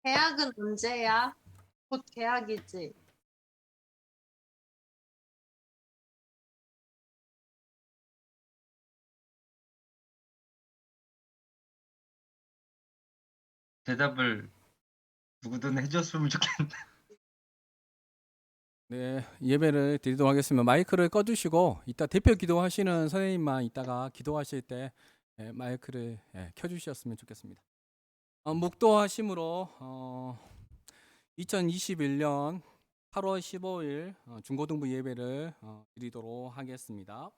계약은 언제야? 곧 계약이지. 대답을 누구든 해줬으면 좋겠네. 네, 예배를 드리도록 하겠습니다. 마이크를 꺼주시고 이따 대표 기도하시는 선생님만 이따가 기도하실 때 마이크를 켜주셨으면 좋겠습니다. 묵도하심으로 2021년 8월 15일 중고등부 예배를 드리도록 하겠습니다.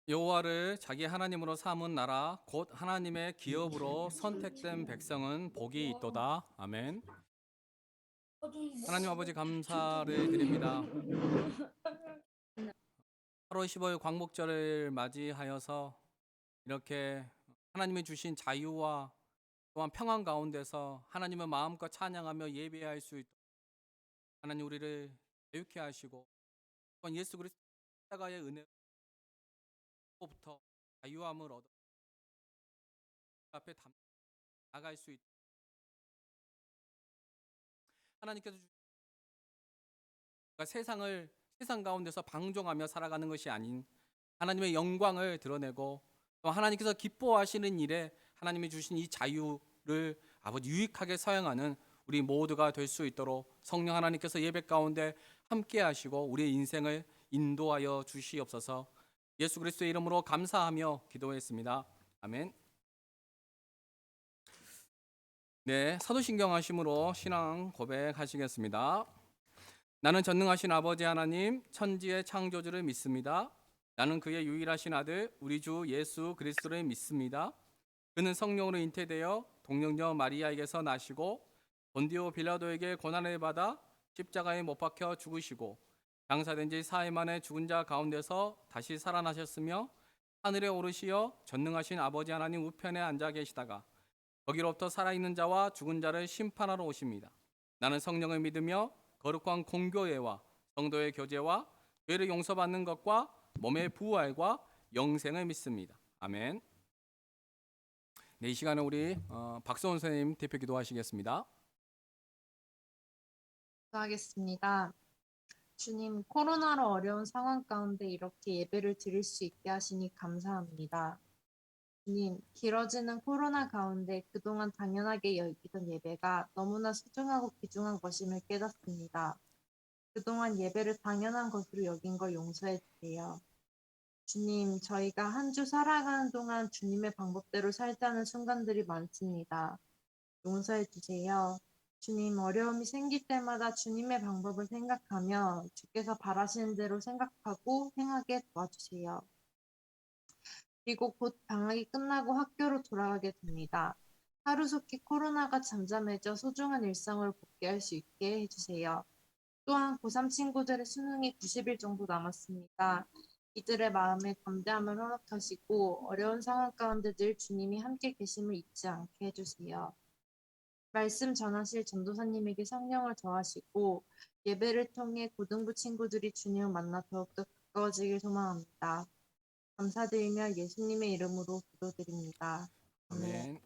여호와를 자기 하나님으로 삼은 나라 곧 하나님의 기업으로 선택된 백성은 복이 있도다. 아멘. 하나님 아버지 감사를 드립니다. 8월 15일 광복절을 맞이하여서 이렇게 하나님이 주신 자유와 또한 평안 가운데서 하나님을 마음껏 찬양하며 예배할 수 있도록 하나님 우리를 자유케 하시고 또한 예수 그리스도 십자가의 은혜로부터 자유함을 얻어 앞에 나갈 수 있도록 하나님께서 세상 가운데서 방종하며 살아가는 것이 아닌 하나님의 영광을 드러내고 또 하나님께서 기뻐하시는 일에 하나님이 주신 이 자유를 아버지 유익하게 사용하는 우리 모두가 될 수 있도록 성령 하나님께서 예배 가운데 함께 하시고 우리의 인생을 인도하여 주시옵소서. 예수 그리스도의 이름으로 감사하며 기도했습니다. 아멘. 네, 사도신경 하심으로 신앙 고백하시겠습니다. 나는 전능하신 아버지 하나님 천지의 창조주를 믿습니다. 나는 그의 유일하신 아들 우리 주 예수 그리스도를 믿습니다. 그는 성령으로 잉태되어 동정녀 마리아에게서 나시고 본디오 빌라도에게 고난을 받아 십자가에 못 박혀 죽으시고 장사된 지 사흘 만에 죽은 자 가운데서 다시 살아나셨으며 하늘에 오르시어 전능하신 아버지 하나님 우편에 앉아 계시다가 거기로부터 살아있는 자와 죽은 자를 심판하러 오십니다. 나는 성령을 믿으며 거룩한 공교회와 성도의 교제와 죄를 용서받는 것과 몸의 부활과 영생을 믿습니다. 아멘. 네, 이 시간에 우리 박성훈 선생님 대표 기도하시겠습니다. 기도하겠습니다. 주님, 코로나로 어려운 상황 가운데 이렇게 예배를 드릴 수 있게 하시니 감사합니다. 주님, 길어지는 코로나 가운데 그동안 당연하게 여기던 예배가 너무나 소중하고 귀중한 것임을 깨닫습니다. 그동안 예배를 당연한 것으로 여긴 걸 용서해 주세요. 주님, 저희가 한 주 살아가는 동안 주님의 방법대로 살자는 순간들이 많습니다. 용서해 주세요. 주님, 어려움이 생길 때마다 주님의 방법을 생각하며 주께서 바라시는 대로 생각하고 행하게 도와주세요. 그리고 곧 방학이 끝나고 학교로 돌아가게 됩니다. 하루속히 코로나가 잠잠해져 소중한 일상을 복귀할 수 있게 해주세요. 또한 고3 친구들의 수능이 90일 정도 남았습니다. 이들의 마음에 담대함을 허락하시고 어려운 상황 가운데 늘 주님이 함께 계심을 잊지 않게 해주세요. 말씀 전하실 전도사님에게 성령을 더하시고 예배를 통해 고등부 친구들이 주님을 만나 더욱더 가까워지길 소망합니다. 감사드리며 예수님의 이름으로 기도드립니다. 아멘. 아멘.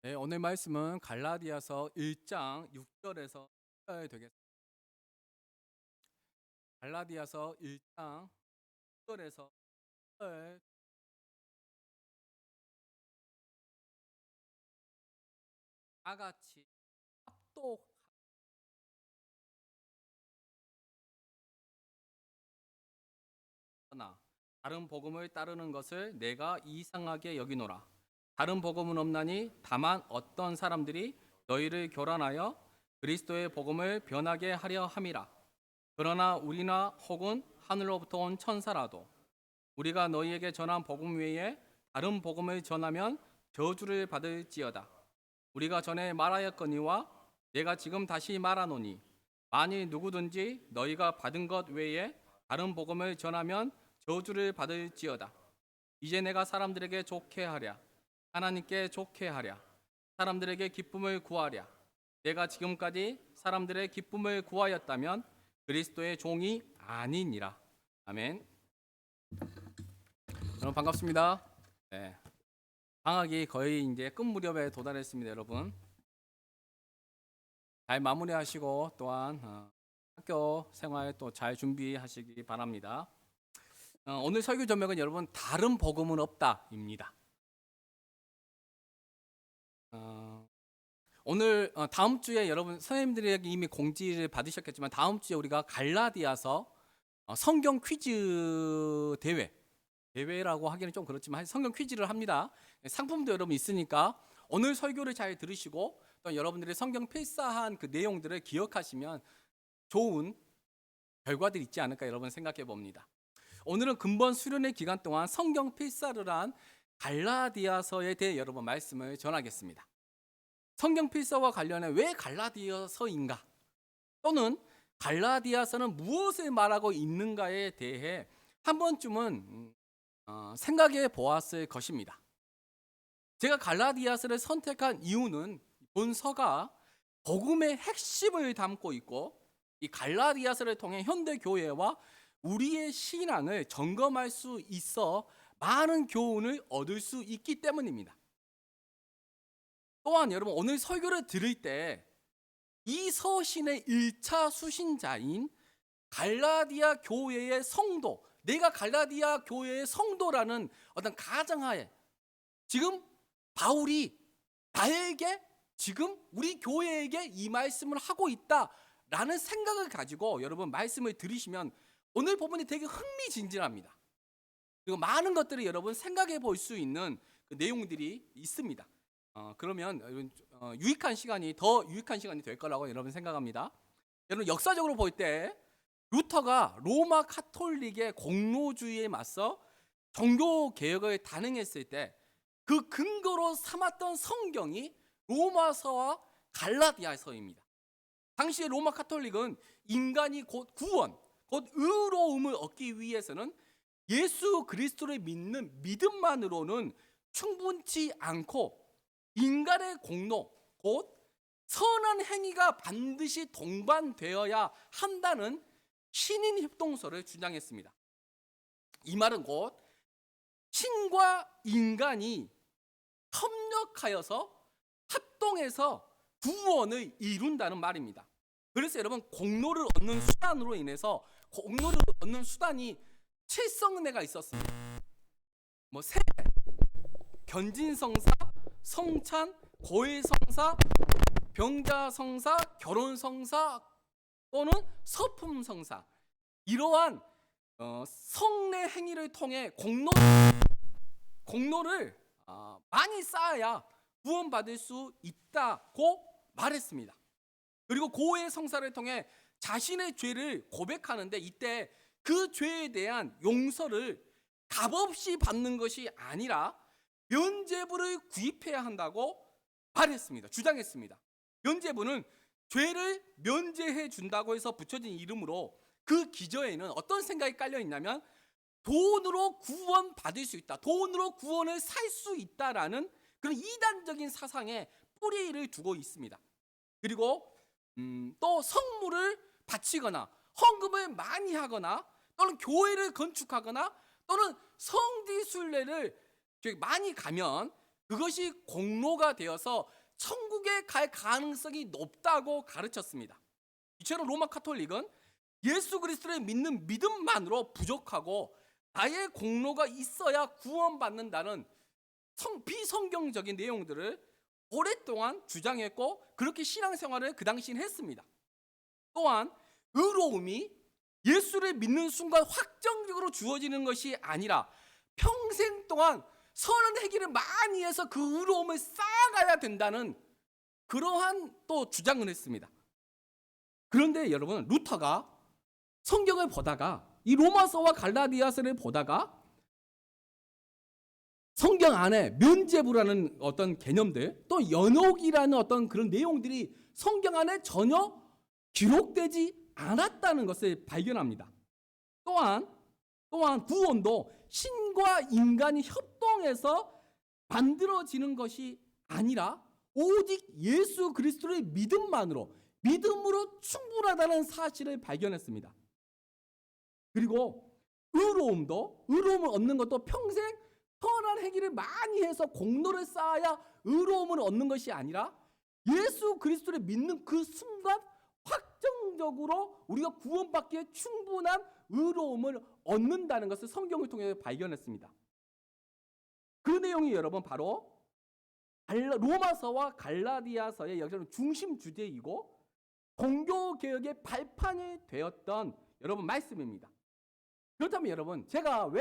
네, 오늘 말씀은 갈라디아서 1장 6절에서 10절 되겠습니다. 갈라디아서 1장 6절에서 10절. 다 같이 합독. 그러나 다른 복음을 따르는 것을 내가 이상하게 여기노라. 다른 복음은 없나니 다만 어떤 사람들이 너희를 교란하여 그리스도의 복음을 변하게 하려 함이라. 그러나 우리나 혹은 하늘로부터 온 천사라도 우리가 너희에게 전한 복음 외에 다른 복음을 전하면 저주를 받을지어다. 우리가 전에 말하였거니와 내가 지금 다시 말하노니 만일 누구든지 너희가 받은 것 외에 다른 복음을 전하면 저주를 받을지어다. 이제 내가 사람들에게 좋게 하랴, 하나님께 좋게 하랴, 사람들에게 기쁨을 구하랴. 내가 지금까지 사람들의 기쁨을 구하였다면 그리스도의 종이 아니니라. 아멘. 여러분 반갑습니다. 네. 방학이 거의 이제 끝 무렵에 도달했습니다, 여러분. 잘 마무리하시고 또한 학교 생활 또 잘 준비하시기 바랍니다. 오늘 설교 제목은 여러분 다른 복음은 없다입니다. 오늘 다음 주에 여러분 선생님들에게 이미 공지를 받으셨겠지만 다음 주에 우리가 갈라디아서 성경 퀴즈 대회라고 하기는 좀 그렇지만 성경 퀴즈를 합니다. 상품도 여러분 있으니까 오늘 설교를 잘 들으시고 또 여러분들의 성경 필사한 그 내용들을 기억하시면 좋은 결과들이 있지 않을까 여러분 생각해 봅니다. 오늘은 근본 수련의 기간 동안 성경 필사를 한 갈라디아서에 대해 여러분 말씀을 전하겠습니다. 성경 필사와 관련해 왜 갈라디아서인가 또는 갈라디아서는 무엇을 말하고 있는가에 대해 한 번쯤은 생각해 보았을 것입니다. 제가 갈라디아서를 선택한 이유는 본서가 복음의 핵심을 담고 있고 이 갈라디아서를 통해 현대 교회와 우리의 신앙을 점검할 수 있어 많은 교훈을 얻을 수 있기 때문입니다. 또한 여러분 오늘 설교를 들을 때 이 서신의 1차 수신자인 갈라디아 교회의 성도, 내가 갈라디아 교회의 성도라는 어떤 가정하에 지금 바울이 나에게 지금 우리 교회에게 이 말씀을 하고 있다라는 생각을 가지고 여러분 말씀을 들으시면 오늘 부분이 되게 흥미진진합니다. 그리고 많은 것들을 여러분 생각해 볼 수 있는 그 내용들이 있습니다. 그러면 유익한 시간이 더 유익한 시간이 될 거라고 여러분 생각합니다. 여러분 역사적으로 볼 때 루터가 로마 카톨릭의 공로주의에 맞서 종교 개혁을 단행했을 때 그 근거로 삼았던 성경이 로마서와 갈라디아서입니다. 당시에 로마 카톨릭은 인간이 곧 구원, 곧 의로움을 얻기 위해서는 예수 그리스도를 믿는 믿음만으로는 충분치 않고 인간의 공로, 곧 선한 행위가 반드시 동반되어야 한다는 신인 협동서를 주장했습니다. 이 말은 곧 신과 인간이 협력하여서 합동해서 구원을 이룬다는 말입니다. 그래서 여러분 공로를 얻는 수단으로 인해서 공로를 얻는 수단이 7성례가 있었습니다. 세례, 견진성사, 성찬, 고해성사, 병자성사, 결혼성사 또는 서품성사, 이러한 성례 행위를 통해 공로를 많이 쌓아야 구원받을 수 있다고 말했습니다. 그리고 고해성사를 통해 자신의 죄를 고백하는데 이때 그 죄에 대한 용서를 값없이 받는 것이 아니라 면죄부를 구입해야 한다고 말했습니다. 주장했습니다. 면죄부는 죄를 면제해 준다고 해서 붙여진 이름으로 그 기저에는 어떤 생각이 깔려 있냐면 돈으로 구원받을 수 있다, 돈으로 구원을 살 수 있다라는 그런 이단적인 사상에 뿌리를 두고 있습니다. 그리고 또 성물을 바치거나 헌금을 많이 하거나 또는 교회를 건축하거나 또는 성지순례를 많이 가면 그것이 공로가 되어서 천국에 갈 가능성이 높다고 가르쳤습니다. 이처럼 로마 카톨릭은 예수 그리스도를 믿는 믿음만으로 부족하고 나의 공로가 있어야 구원받는다는 비성경적인 내용들을 오랫동안 주장했고 그렇게 신앙생활을 그 당시엔 했습니다. 또한 의로움이 예수를 믿는 순간 확정적으로 주어지는 것이 아니라 평생 동안 선한 행위를 많이 해서 그 의로움을 쌓아가야 된다는 그러한 또 주장을 했습니다. 그런데 여러분, 루터가 성경을 보다가 이 로마서와 갈라디아서를 보다가 성경 안에 면죄부라는 어떤 개념들, 또 연옥이라는 어떤 그런 내용들이 성경 안에 전혀 기록되지 않았다는 것을 발견합니다. 또한 구원도 신과 인간이 협동해서 만들어지는 것이 아니라 오직 예수 그리스도의 믿음으로 충분하다는 사실을 발견했습니다. 그리고 의로움을 얻는 것도 평생 선한 행위를 많이 해서 공로를 쌓아야 의로움을 얻는 것이 아니라 예수 그리스도를 믿는 그 순간 확정적으로 우리가 구원받기에 충분한 의로움을 얻는다는 것을 성경을 통해 발견했습니다. 그 내용이 여러분 바로 로마서와 갈라디아서의 여기서는 중심 주제이고 종교개혁의 발판이 되었던 여러분 말씀입니다. 그렇다면 여러분, 제가 왜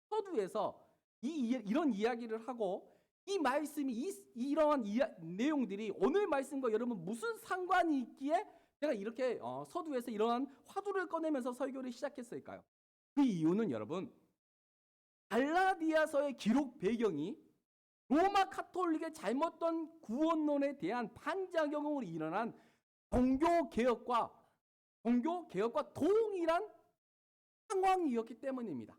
서두에서 이런 이야기를 하고 이 말씀이 이러한 내용들이 오늘 말씀과 여러분 무슨 상관이 있기에 제가 이렇게 서두에서 이러한 화두를 꺼내면서 설교를 시작했을까요? 그 이유는 여러분, 갈라디아서의 기록 배경이 로마 카톨릭의 잘못된 구원론에 대한 반작용으로 일어난 종교개혁과 동일한 상황이었기 때문입니다.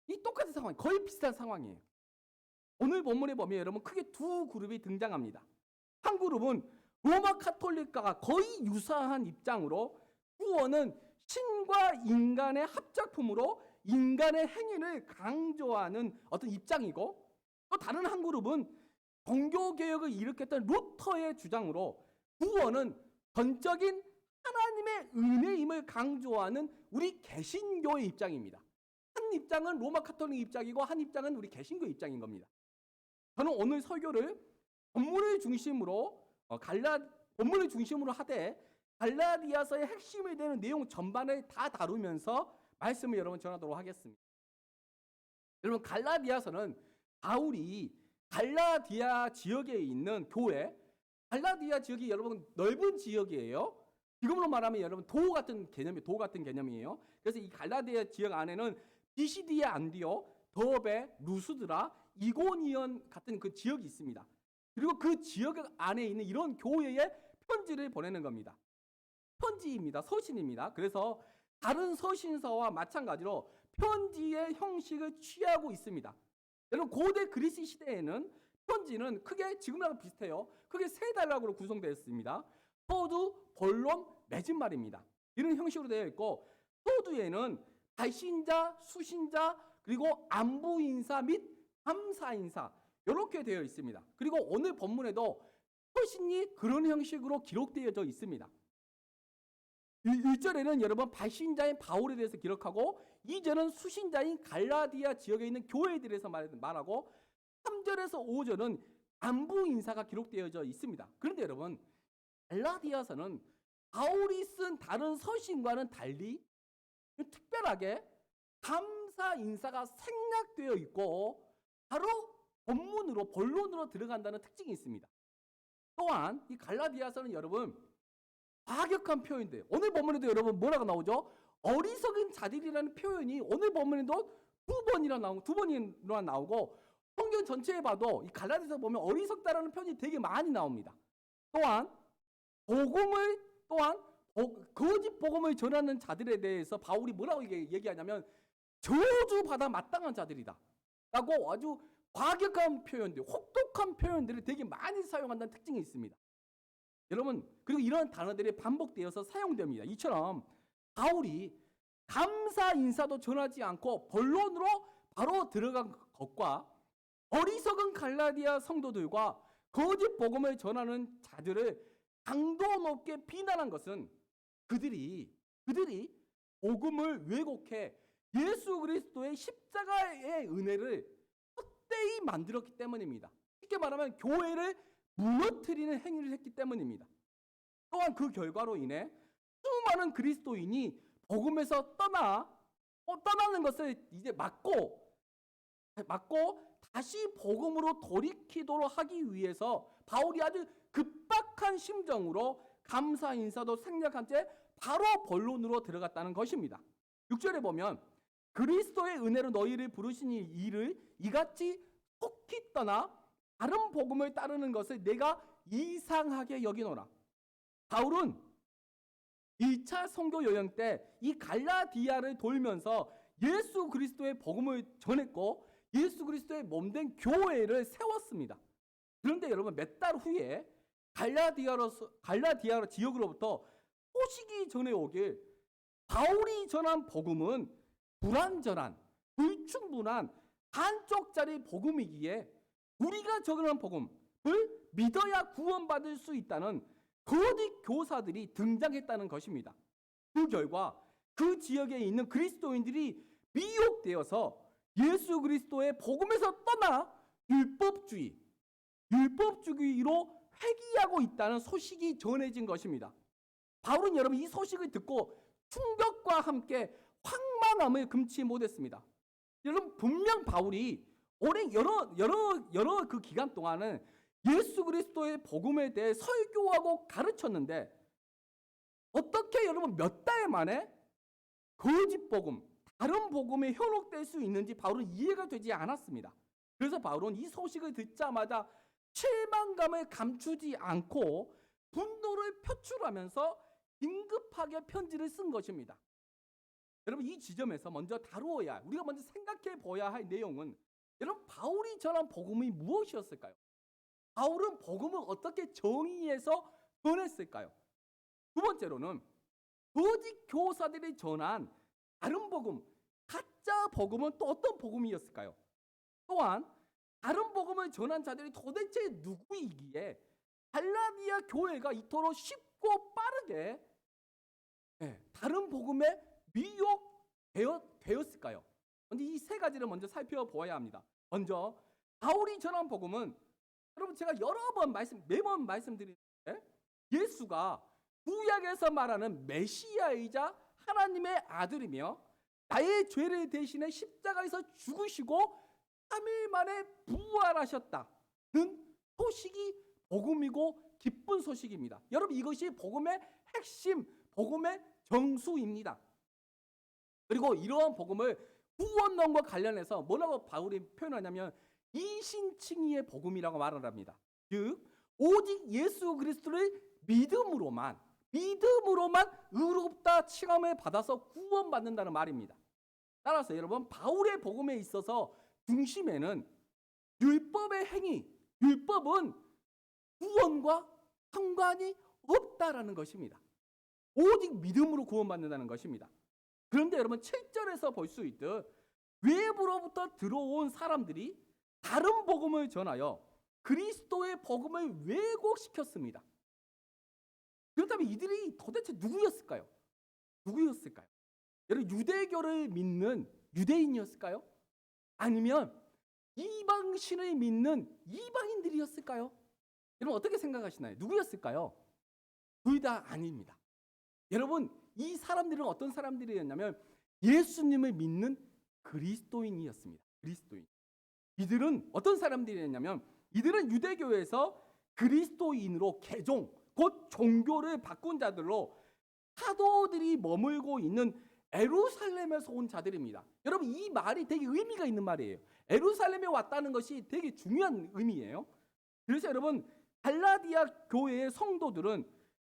이 똑같은 상황, 거의 비슷한 상황이에요. 오늘 본문에 보면 여러분 크게 두 그룹이 등장합니다. 한 그룹은 로마 카톨릭과 거의 유사한 입장으로 구원은 신과 인간의 합작품으로 인간의 행위를 강조하는 어떤 입장이고, 또 다른 한 그룹은 종교개혁을 일으켰던 루터의 주장으로 구원은 전적인 하나님의 은혜임을 강조하는 우리 개신교의 입장입니다. 한 입장은 로마 카톨릭 입장이고 한 입장은 우리 개신교 입장인 겁니다. 저는 오늘 설교를 본문을 중심으로 하되 갈라디아서의 핵심이 되는 내용 전반을 다 다루면서 말씀을 여러분 전하도록 하겠습니다. 여러분, 갈라디아서는 바울이 갈라디아 지역에 있는 교회, 갈라디아 지역이 여러분 넓은 지역이에요. 지금으로 말하면 여러분 도 같은 개념이에요. 그래서 이 갈라디아 지역 안에는 비시디아 안디오, 더베, 루스드라, 이고니온 같은 그 지역이 있습니다. 그리고 그 지역 안에 있는 이런 교회에 편지를 보내는 겁니다. 편지입니다. 서신입니다. 그래서 다른 서신서와 마찬가지로 편지의 형식을 취하고 있습니다. 여러분, 고대 그리스 시대에는 편지는 크게 지금이랑 비슷해요. 크게 세 단락으로 구성되어 있습니다. 서두, 본론, 맺은말입니다. 이런 형식으로 되어 있고, 서두에는 발신자, 수신자, 그리고 안부 인사 및 감사 인사 이렇게 되어 있습니다. 그리고 오늘 본문에도 서신이 그런 형식으로 기록되어져 있습니다. 1절에는 여러분 발신자인 바울에 대해서 기록하고, 2절은 수신자인 갈라디아 지역에 있는 교회들에서 말하고, 3절에서 5절은 안부 인사가 기록되어져 있습니다. 그런데 여러분, 갈라디아서는 바울이 쓴 다른 서신과는 달리 특별하게 감사 인사가 생략되어 있고 바로 본론으로 들어간다는 특징이 있습니다. 또한 이 갈라디아서는 여러분 과격한 표현들, 오늘 본문에도 여러분 뭐라고 나오죠? 어리석은 자들이라는 표현이 오늘 본문에도 두 번이나 나오고, 성경 전체에 봐도 이 갈라디아서 보면 어리석다라는 표현이 되게 많이 나옵니다. 또한 거짓 복음을 전하는 자들에 대해서 바울이 뭐라고 얘기하냐면 저주받아 마땅한 자들이다 라고 아주 과격한 표현들, 혹독한 표현들을 되게 많이 사용한다는 특징이 있습니다. 여러분, 그리고 이런 단어들이 반복되어서 사용됩니다. 이처럼 바울이 감사 인사도 전하지 않고 본론으로 바로 들어간 것과 어리석은 갈라디아 성도들과 거짓 복음을 전하는 자들을 강도 높게 비난한 것은 그들이 복음을 왜곡해 예수 그리스도의 십자가의 은혜를 헛되이 만들었기 때문입니다. 쉽게 말하면 교회를 무너뜨리는 행위를 했기 때문입니다. 또한 그 결과로 인해 수많은 그리스도인이 복음에서 떠나는 것을 이제 막고 다시 복음으로 돌이키도록 하기 위해서 바울이 아주 급박한 심정으로 감사 인사도 생략한 채 바로 본론으로 들어갔다는 것입니다. 6절에 보면 그리스도의 은혜로 너희를 부르신 이를 이같이 속히 떠나 다른 복음을 따르는 것을 내가 이상하게 여기노라. 바울은 1차 선교 여행 때 이 갈라디아를 돌면서 예수 그리스도의 복음을 전했고 예수 그리스도의 몸된 교회를 세웠습니다. 그런데 여러분 몇 달 후에 갈라디아 지역으로부터 소식이 전해오길 바울이 전한 복음은 불완전한 불충분한 한쪽짜리 복음이기에 우리가 전한 복음을 믿어야 구원받을 수 있다는 거짓 교사들이 등장했다는 것입니다. 그 결과 그 지역에 있는 그리스도인들이 미혹되어서 예수 그리스도의 복음에서 떠나 율법주의로 회귀하고 있다는 소식이 전해진 것입니다. 바울은 여러분 이 소식을 듣고 충격과 함께 황만함을 금치 못했습니다. 여러분 분명 바울이 오랜 여러 그 기간 동안은 예수 그리스도의 복음에 대해 설교하고 가르쳤는데 어떻게 여러분 몇 달 만에 거짓 복음, 다른 복음에 현혹될 수 있는지 바울은 이해가 되지 않았습니다. 그래서 바울은 이 소식을 듣자마자 실망감을 감추지 않고 분노를 표출하면서 긴급하게 편지를 쓴 것입니다. 여러분 이 지점에서 먼저 우리가 먼저 생각해 보아야 할 내용은 여러분 바울이 전한 복음이 무엇이었을까요? 바울은 복음을 어떻게 정의해서 전했을까요? 두 번째로는 거짓 교사들이 전한 다른 복음, 가짜 복음은 또 어떤 복음이었을까요? 또한 다른 복음을 전한 자들이 도대체 누구이기에 갈라디아 교회가 이토록 쉽고 빠르게 다른 복음에 미혹되었을까요? 먼저 이 세 가지를 먼저 살펴보아야 합니다. 먼저 바울이 전한 복음은 여러분 제가 매번 말씀드리는데 예수가 구약에서 말하는 메시아이자 하나님의 아들이며 나의 죄를 대신해 십자가에서 죽으시고 3일 만에 부활하셨다는 소식이 복음이고 기쁜 소식입니다. 여러분 이것이 복음의 핵심, 복음의 정수입니다. 그리고 이러한 복음을 구원론과 관련해서 뭐라고 바울이 표현하냐면 이신칭의의 복음이라고 말을 합니다. 즉 오직 예수 그리스도를 믿음으로만 의롭다 칭함을 받아서 구원받는다는 말입니다. 따라서 여러분 바울의 복음에 있어서 중심에는 율법의 행위, 율법은 구원과 상관이 없다라는 것입니다. 오직 믿음으로 구원받는다는 것입니다. 그런데 여러분 7절에서 볼 수 있듯 외부로부터 들어온 사람들이 다른 복음을 전하여 그리스도의 복음을 왜곡시켰습니다. 그렇다면 이들이 도대체 누구였을까요? 여러분 유대교를 믿는 유대인이었을까요? 아니면 이방신을 믿는 이방인들이었을까요? 여러분 어떻게 생각하시나요? 누구였을까요? 둘 다 아닙니다. 여러분 이 사람들은 어떤 사람들이었냐면 예수님을 믿는 그리스도인이었습니다. 그리스도인. 이들은 어떤 사람들이었냐면 이들은 유대교에서 그리스도인으로 개종, 곧 종교를 바꾼 자들로 사도들이 머물고 있는 에루살렘에서 온 자들입니다. 여러분 이 말이 되게 의미가 있는 말이에요. 에루살렘에 왔다는 것이 되게 중요한 의미예요. 그래서 여러분 갈라디아 교회의 성도들은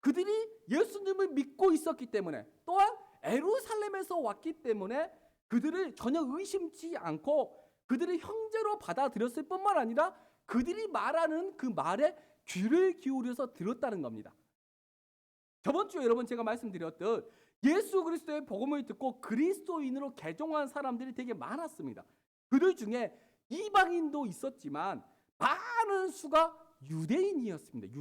그들이 예수님을 믿고 있었기 때문에 또한 에루살렘에서 왔기 때문에 그들을 전혀 의심치 않고 그들을 형제로 받아들였을 뿐만 아니라 그들이 말하는 그 말에 귀를 기울여서 들었다는 겁니다. 저번 주에 여러분 제가 말씀드렸듯 예수 그리스도의 복음을 듣고 그리스도인으로 개종한 사람들이 되게 많았습니다. 그들 중에 이방인도 있었지만 많은 수가 유대인이었습니다.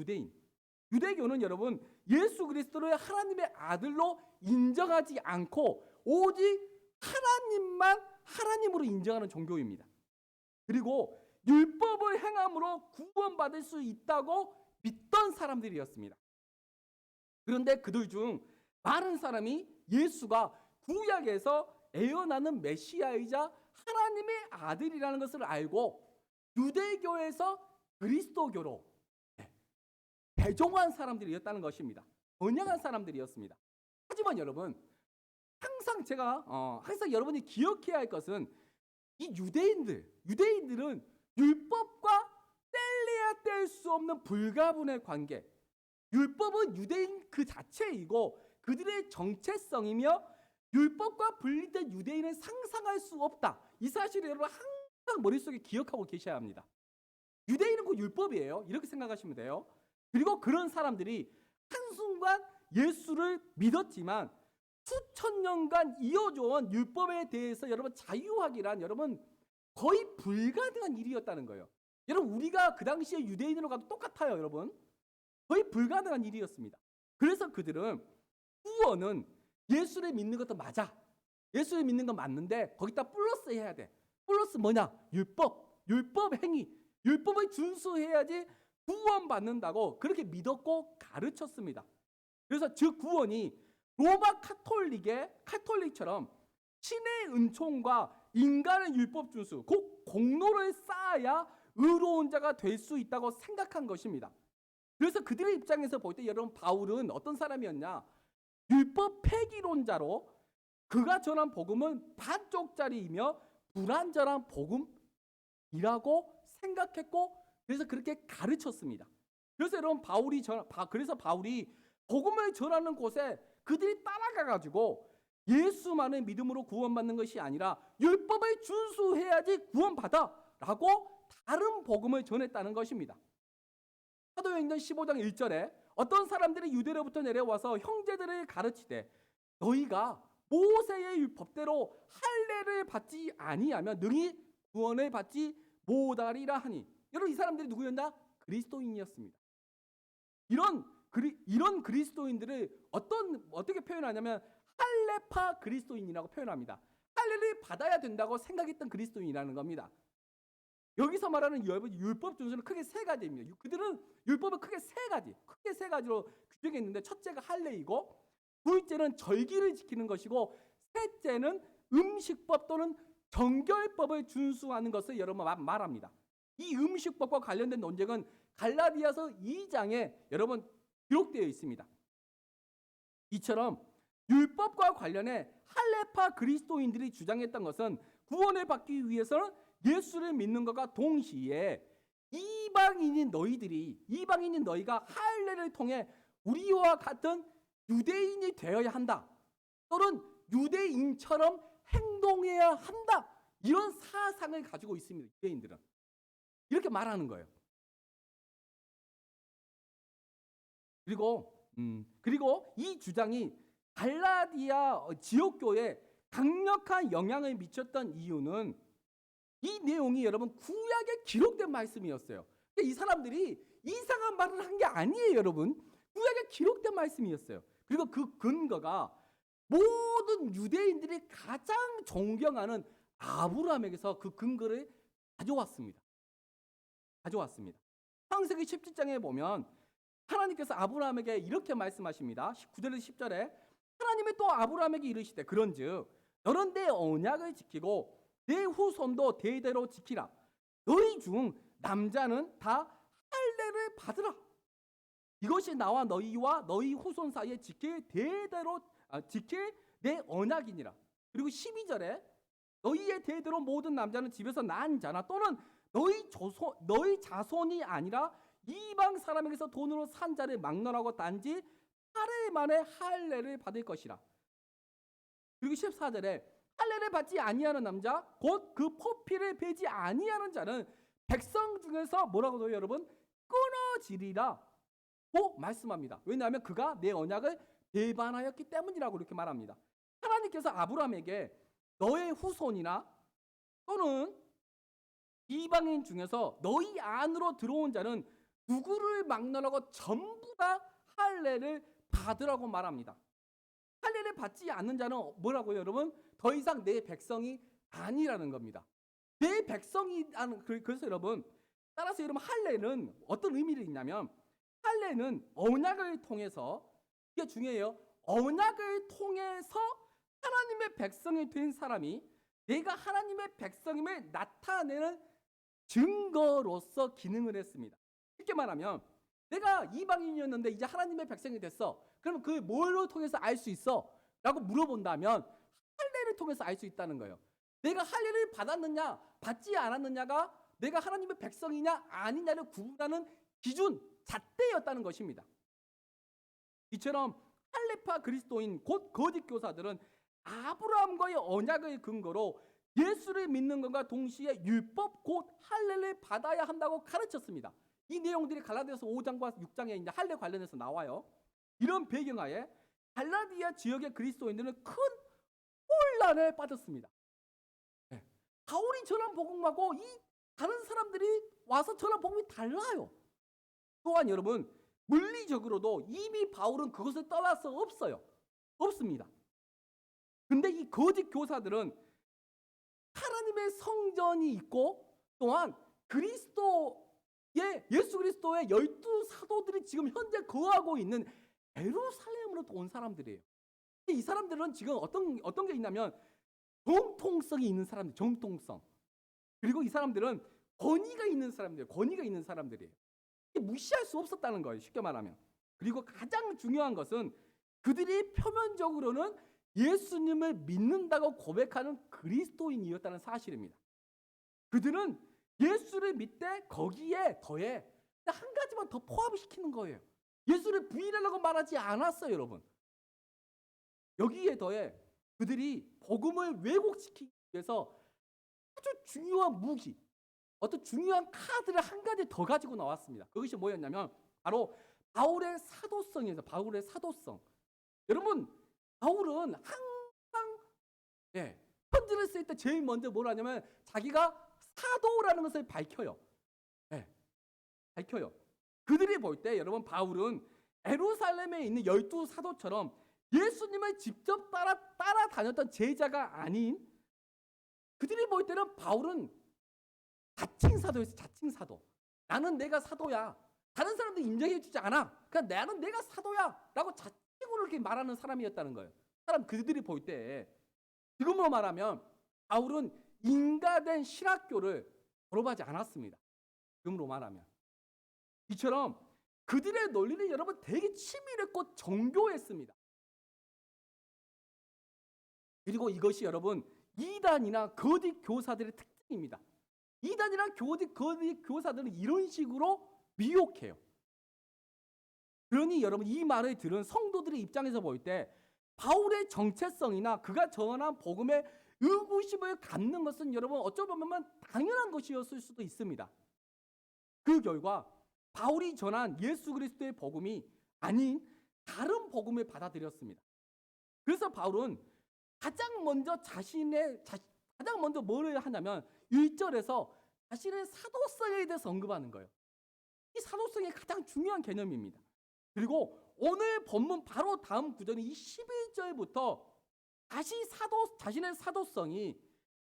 유대교는 여러분 예수 그리스도를 하나님의 아들로 인정하지 않고 오직 하나님만 하나님으로 인정하는 종교입니다. 그리고 율법을 행함으로 구원받을 수 있다고 믿던 사람들이었습니다. 그런데 그들 중 많은 사람이 예수가 구약에서 애어나는 메시아이자 하나님의 아들이라는 것을 알고 유대교에서 그리스도교로 배종한 사람들이었다는 것입니다. 번영한 사람들이었습니다. 하지만 여러분, 항상 항상 여러분이 기억해야 할 것은 이 유대인들은 율법과 뗄래야 뗄 수 없는 불가분의 관계. 율법은 유대인 그 자체이고 그들의 정체성이며 율법과 분리된 유대인은 상상할 수 없다. 이 사실을 여러분 항상 머릿속에 기억하고 계셔야 합니다. 유대인은 그 율법이에요. 이렇게 생각하시면 돼요. 그리고 그런 사람들이 한순간 예수를 믿었지만 수천 년간 이어져온 율법에 대해서 여러분 자유하기란 여러분 거의 불가능한 일이었다는 거예요. 여러분 우리가 그 당시에 유대인으로 가도 똑같아요. 여러분 거의 불가능한 일이었습니다. 그래서 그들은 구원은 예수를 믿는 것도 맞아. 예수를 믿는 건 맞는데 거기다 플러스 해야 돼. 플러스 뭐냐? 율법 행위, 율법을 준수해야지 구원받는다고 그렇게 믿었고 가르쳤습니다. 그래서 즉 구원이 로마 카톨릭처럼 신의 은총과 인간의 율법 준수, 곧 공로를 쌓아야 의로운 자가 될 수 있다고 생각한 것입니다. 그래서 그들의 입장에서 볼 때 여러분 바울은 어떤 사람이었냐? 율법 폐기론자로 그가 전한 복음은 반쪽짜리이며 불완전한 복음이라고 생각했고 그래서 그렇게 가르쳤습니다. 그래서 여러분 바울이 복음을 전하는 곳에 그들이 따라가 가지고 예수만의 믿음으로 구원받는 것이 아니라 율법을 준수해야지 구원받아라고 다른 복음을 전했다는 것입니다. 사도행전 15장 1절에 어떤 사람들이 유대로부터 내려와서 형제들을 가르치되 너희가 모세의 법대로 할례를 받지 아니하면 능히 구원을 받지 못하리라 하니 여러분 이 사람들이 누구였나? 그리스도인이었습니다. 이런 그리스도인들을 어떻게 표현하냐면 할례파 그리스도인이라고 표현합니다. 할례를 받아야 된다고 생각했던 그리스도인이라는 겁니다. 여기서 말하는 율법 준수는 크게 세 가지입니다. 그들은 율법을 크게 세 가지로 규정했는데 첫째가 할례이고 둘째는 절기를 지키는 것이고 셋째는 음식법 또는 정결법을 준수하는 것을 여러분 말합니다. 이 음식법과 관련된 논쟁은 갈라디아서 2장에 여러분 기록되어 있습니다. 이처럼 율법과 관련해 할례파 그리스도인들이 주장했던 것은 구원을 받기 위해서는 예수를 믿는 것과 동시에 이방인인 너희가 할례를 통해 우리와 같은 유대인이 되어야 한다. 또는 유대인처럼 행동해야 한다. 이런 사상을 가지고 있습니다. 유대인들은. 이렇게 말하는 거예요. 그리고 이 주장이 갈라디아 지역교회에 강력한 영향을 미쳤던 이유는 이 내용이 여러분 구약에 기록된 말씀이었어요. 이 사람들이 이상한 말을 한 게 아니에요, 여러분. 구약에 기록된 말씀이었어요. 그리고 그 근거가 모든 유대인들이 가장 존경하는 아브라함에게서 그 근거를 가져왔습니다. 창세기 17장에 보면 하나님께서 아브라함에게 이렇게 말씀하십니다. 9절에서 10절에 하나님이 또 아브라함에게 이르시되 그런즉 너는 내 언약을 지키고 내 후손도 대대로 지키라. 너희 중 남자는 다 할례를 받으라. 이것이 나와 너희와 너희 후손 사이에 지킬 내 언약이니라. 그리고 12절에 너희의 대대로 모든 남자는 집에서 난 자나 또는 너희 자손이 아니라 이방 사람에게서 돈으로 산 자를 막론하고 단지 8일 만에 할례를 받을 것이라. 그리고 14절에 할례를 받지 아니하는 남자 곧 그 포피를 베지 아니하는 자는 백성 중에서 뭐라고요 여러분? 끊어지리라 고 말씀합니다. 왜냐하면 그가 내 언약을 배반하였기 때문이라고 이렇게 말합니다. 하나님께서 아브라함에게 너의 후손이나 또는 이방인 중에서 너희 안으로 들어온 자는 누구를 막론하고 전부 다 할례를 받으라고 말합니다. 할례를 받지 않는 자는 뭐라고요, 여러분? 더 이상 내 백성이 아니라는 겁니다. 내 백성이라는, 그래서 여러분, 따라서 여러분, 할례는 어떤 의미를 있냐면, 할례는 언약을 통해서, 이게 중요해요. 언약을 통해서 하나님의 백성이 된 사람이 내가 하나님의 백성임을 나타내는 증거로서 기능을 했습니다. 쉽게 말하면 내가 이방인이었는데 이제 하나님의 백성이 됐어. 그러면 그 뭘로 통해서 알 수 있어? 라고 물어본다면 할례를 통해서 알 수 있다는 거예요. 내가 할례를 받았느냐 받지 않았느냐가 내가 하나님의 백성이냐 아니냐를 구분하는 기준 잣대였다는 것입니다. 이처럼 할례파 그리스도인 곧 거짓 교사들은 아브라함과의 언약을 근거로 예수를 믿는 것과 동시에 율법 곧 할례를 받아야 한다고 가르쳤습니다. 이 내용들이 갈라디아서 5장과 6장에 이제 할례 관련해서 나와요. 이런 배경하에 갈라디아 지역의 그리스도인들은 큰 혼란에 빠졌습니다. 네. 바울이 전한 복음하고 이 다른 사람들이 와서 전한 복음이 달라요. 또한 여러분 물리적으로도 이미 바울은 그것을 떠나서 없습니다. 근데 이 거짓 교사들은 하나님의 성전이 있고 또한 예수 그리스도의 12사도들이 지금 현재 거하고 있는 예루살렘으로 온 사람들이에요. 이 사람들은 지금 어떤 게 있냐면 정통성이 있는 사람들, 정통성. 그리고 이 사람들은 권위가 있는 사람들이에요. 무시할 수 없었다는 거예요. 쉽게 말하면. 그리고 가장 중요한 것은 그들이 표면적으로는 예수님을 믿는다고 고백하는 그리스도인이었다는 사실입니다. 그들은 예수를 믿되 거기에 더해 한 가지만 더 포함시키는 거예요. 예수를 부인하려고 말하지 않았어요, 여러분. 여기에 더해 그들이 복음을 왜곡시키기 위해서 아주 중요한 무기, 어떤 중요한 카드를 한 가지 더 가지고 나왔습니다. 그것이 뭐였냐면 바로 바울의 사도성. 여러분, 바울은 항상 편지를 쓸 때 제일 먼저 뭘 하냐면 자기가 사도라는 것을 밝혀요. 밝혀요. 그들이 볼 때 여러분 바울은 예루살렘에 있는 12사도처럼 예수님을 직접 따라다녔던 제자가 아닌 그들이 볼 때는 바울은 자칭 사도였어요. 자칭 사도. 나는 내가 사도야. 다른 사람들 인정해 주지 않아. 그냥 나는 내가 사도야. 라고 자칭으로 이렇게 말하는 사람이었다는 거예요. 그들이 볼 때 지금으로 말하면 바울은 인가된 신학교를 졸업하지 않았습니다. 지금으로 말하면. 이처럼 그들의 논리는 여러분 되게 치밀했고 정교했습니다. 그리고 이것이 여러분 이단이나 거짓 교사들의 특징입니다. 이단이나 거짓 교사들은 이런 식으로 미혹해요. 그러니 여러분 이 말을 들은 성도들의 입장에서 볼 때 바울의 정체성이나 그가 전한 복음에 의구심을 갖는 것은 여러분 어쩌면 당연한 것이었을 수도 있습니다. 그 결과 바울이 전한 예수 그리스도의 복음이 아닌 다른 복음을 받아들였습니다. 그래서 바울은 가장 먼저 뭘 하냐면 1절에서 자신의 사도성에 대해서 언급하는 거예요. 이 사도성이 가장 중요한 개념입니다. 그리고 오늘 본문 바로 다음 구절인 이 11절부터 다시 자신의 사도성이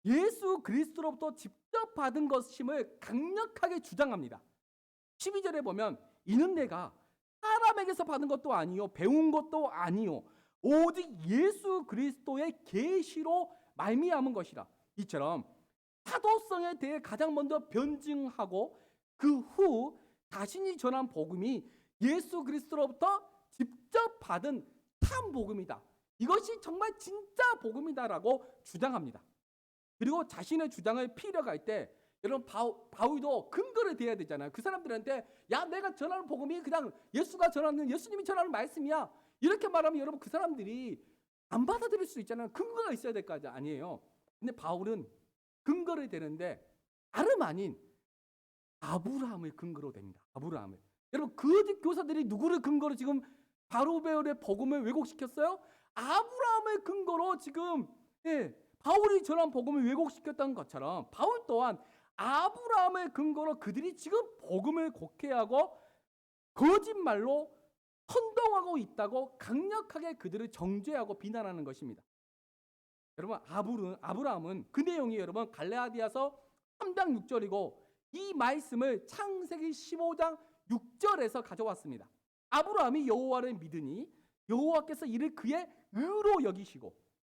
예수 그리스도로부터 직접 받은 것임을 강력하게 주장합니다. 12절에 보면 이는 내가 사람에게서 받은 것도 아니요 배운 것도 아니요 오직 예수 그리스도의 계시로 말미암은 것이라. 이처럼 사도성에 대해 가장 먼저 변증하고 그 후 자신이 전한 복음이 예수 그리스도로부터 직접 받은 참 복음이다. 이것이 정말 진짜 복음이다라고 주장합니다. 그리고 자신의 주장을 피력할 때 여러분 바울도 근거를 대야 되잖아요. 그 사람들한테 야 내가 전하는 복음이 그냥 예수님이 전하는 말씀이야. 이렇게 말하면 여러분 그 사람들이 안 받아들일 수 있잖아요. 근거가 있어야 될 거 아니에요. 근데 바울은 근거를 대는데 다름 아닌 아브라함을 근거로 댑니다. 아브라함을. 여러분 거짓 교사들이 누구를 근거로 지금 바로베울의 복음을 왜곡시켰어요? 아브라함을 근거로 지금 바울이 전한 복음을 왜곡시켰던 것처럼 바울 또한 아브라함을 근거로 그들이 지금 복음을 곡해하고 거짓말로 선동하고 있다고 강력하게 그들을 정죄하고 비난하는 것입니다. 여러분, 아브라함은 그 내용이 여러분 갈라디아서 3장 6절이고 이 말씀을 창세기 15장 6절에서 가져왔습니다. 아브라함이 여호와를 믿으니 여호와께서 이를 그의 의로 여기시고,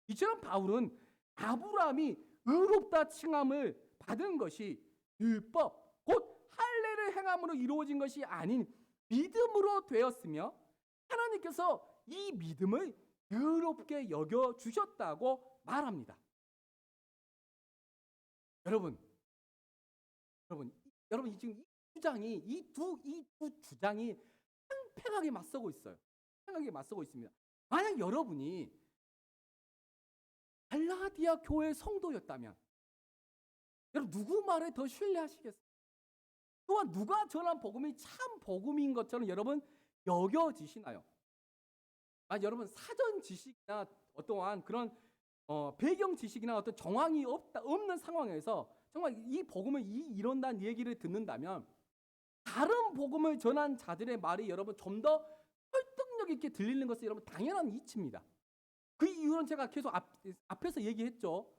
이처럼 바울은 아브라함이 의롭다 칭함을 받은 것이 율법 곧 할례를 행함으로 이루어진 것이 아닌 믿음으로 되었으며 하나님께서 이 믿음을 의롭게 여겨 주셨다고 말합니다. 여러분 지금 이 두 주장이 팽팽하게 맞서고 있어요. 팽팽하게 맞서고 있습니다. 만약 여러분이 갈라디아 교회 성도였다면 여러분 누구 말에 더 신뢰하시겠어요? 또한 누가 전한 복음이 참 복음인 것처럼 여러분 여겨지시나요? 여러분 사전 지식이나 어떠한 그런 배경 지식이나 어떤 정황이 없는 상황에서 정말 이 복음을 이런다는 얘기를 듣는다면 다른 복음을 전한 자들의 말이 여러분 좀 더 설득력 있게 들리는 것은 여러분 당연한 이치입니다. 그 이유는 제가 계속 앞에서 얘기했죠.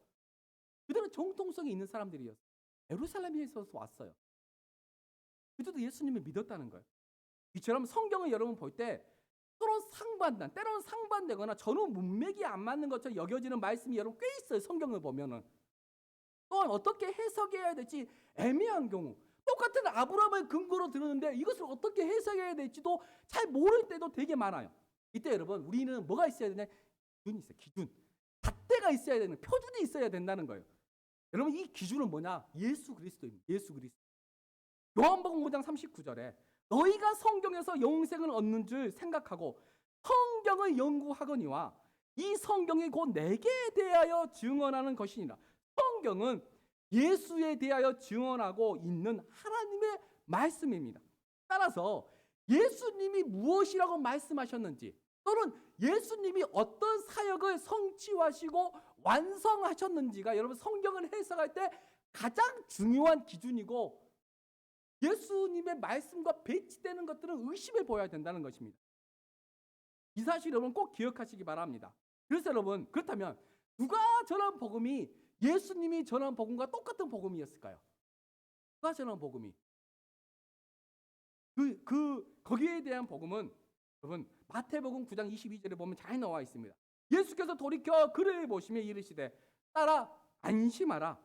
그들은 정통성이 있는 사람들이었어요. 예루살렘에서 왔어요. 그들도 예수님을 믿었다는 거예요. 이처럼 성경을 여러분 볼 때 서로 때로는 상반되거나 전후 문맥이 안 맞는 것처럼 여겨지는 말씀이 여러분 꽤 있어요. 성경을 보면은. 또한 어떻게 해석해야 될지 애매한 경우, 똑같은 아브라함을 근거로 들었는데 이것을 어떻게 해석해야 될지도 잘 모를 때도 되게 많아요. 이때 여러분 우리는 뭐가 있어야 되냐? 기준이 있어요. 기준. 잣대가 있어야 되는, 표준이 있어야 된다는 거예요. 여러분 이 기준은 뭐냐? 예수 그리스도입니다. 예수 그리스도. 요한복음 5장 39절에 너희가 성경에서 영생을 얻는 줄 생각하고 성경을 연구하거니와 이 성경이 곧 내게 대하여 증언하는 것이니라. 성경은 예수에 대하여 증언하고 있는 하나님의 말씀입니다. 따라서 예수님이 무엇이라고 말씀하셨는지 또는 예수님이 어떤 사역을 성취하시고 완성하셨는지가 여러분 성경을 해석할 때 가장 중요한 기준이고, 예수님의 말씀과 배치되는 것들은 의심해 보아야 된다는 것입니다. 이 사실 여러분 꼭 기억하시기 바랍니다. 그래서 여러분, 그렇다면 누가 전한 복음이 예수님이 전한 복음과 똑같은 복음이었을까요? 누가 전한 복음이? 거기에 대한 복음은 여러분 마태복음 9장 22절에 보면 잘 나와 있습니다. 예수께서 돌이켜 그를 보시며 이르시되 따라 안심하라.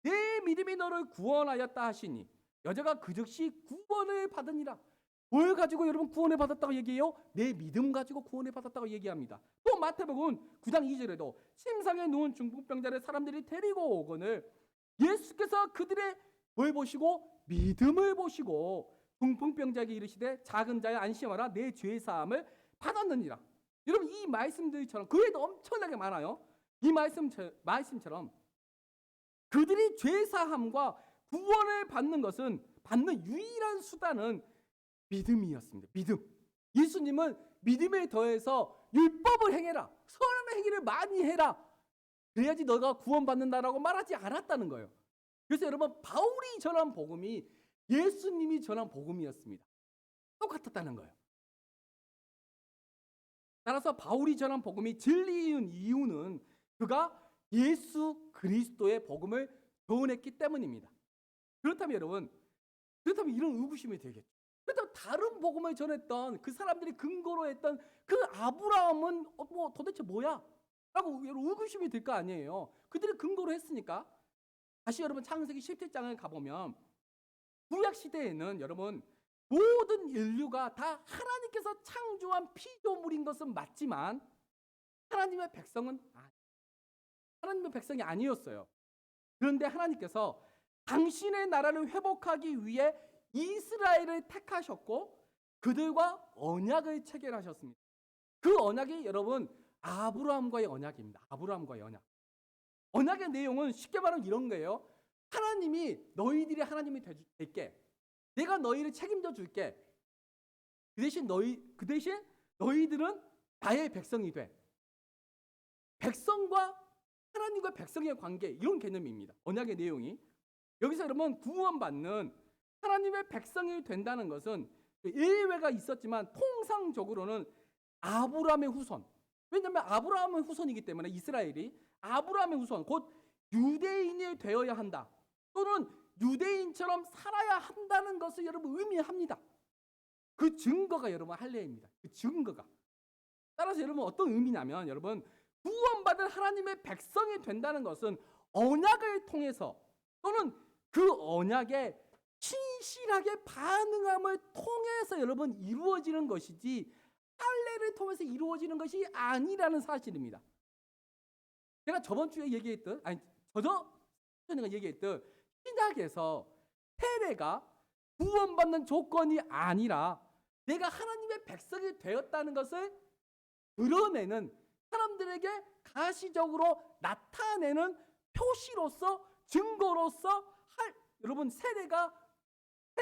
내 믿음이 너를 구원하였다 하시니 여자가 그 즉시 구원을 받으니라. 뭘 가지고 여러분 구원을 받았다고 얘기해요? 내 믿음 가지고 구원을 받았다고 얘기합니다. 또 마태복음 9장 2절에도 침상에 누운 중풍병자를 사람들이 데리고 오거늘 예수께서 그들의 뭘 보시고? 믿음을 보시고 중풍병자에게 이르시되 작은 자야 안심하라. 내 죄 사함을 받았느니라. 여러분 이 말씀들처럼 그 외에도 엄청나게 많아요. 이 말씀처럼 그들이 죄 사함과 구원을 받는 것은 받는 유일한 수단은 믿음이었습니다. 믿음. 예수님은 믿음에 더해서 율법을 행해라. 선한 행위를 많이 해라. 그래야지 너가 구원받는다라고 말하지 않았다는 거예요. 그래서 여러분 바울이 전한 복음이 예수님이 전한 복음이었습니다. 똑같았다는 거예요. 따라서 바울이 전한 복음이 진리인 이유는 그가 예수 그리스도의 복음을 전했기 때문입니다. 그렇다면 여러분, 이런 의구심이 되겠죠. 그렇다면 다른 복음을 전했던 그 사람들이 근거로 했던 그 아브라함은 도대체 뭐야? 라고 의구심이 들 거 아니에요. 그들이 근거로 했으니까. 다시 여러분 창세기 17장을 가보면 구약 시대에는 여러분 모든 인류가 다 하나님께서 창조한 피조물인 것은 맞지만 하나님의 백성이 아니었어요. 그런데 하나님께서 당신의 나라를 회복하기 위해 이스라엘을 택하셨고 그들과 언약을 체결하셨습니다. 그 언약이 여러분 아브라함과의 언약입니다. 아브라함과의 언약. 언약의 내용은 쉽게 말하면 이런 거예요. 하나님이 너희들이 하나님이 될게. 내가 너희를 책임져 줄게. 그 대신 너희들은 나의 백성이 돼. 백성과 하나님과 백성의 관계, 이런 개념입니다. 언약의 내용이. 여기서 여러분 구원받는 하나님의 백성이 된다는 것은 예외가 있었지만 통상적으로는 아브라함의 후손. 왜냐하면 아브라함의 후손이기 때문에 이스라엘이 아브라함의 후손, 곧 유대인이 되어야 한다. 또는 유대인처럼 살아야 한다는 것을 여러분 의미합니다. 그 증거가 여러분 할례입니다. 그 증거가. 따라서 여러분 어떤 의미냐면 여러분 구원받은 하나님의 백성이 된다는 것은 언약을 통해서 또는 그 언약에 신실하게 반응함을 통해서 여러분 이루어지는 것이지 할례를 통해서 이루어지는 것이 아니라는 사실입니다. 제가 저번 주에 얘기했던 전에 얘기했던 신약에서 세례가 구원받는 조건이 아니라 내가 하나님의 백성이 되었다는 것을 드러내는 사람들에게 가시적으로 나타내는 표시로서 증거로서 여러분 세례의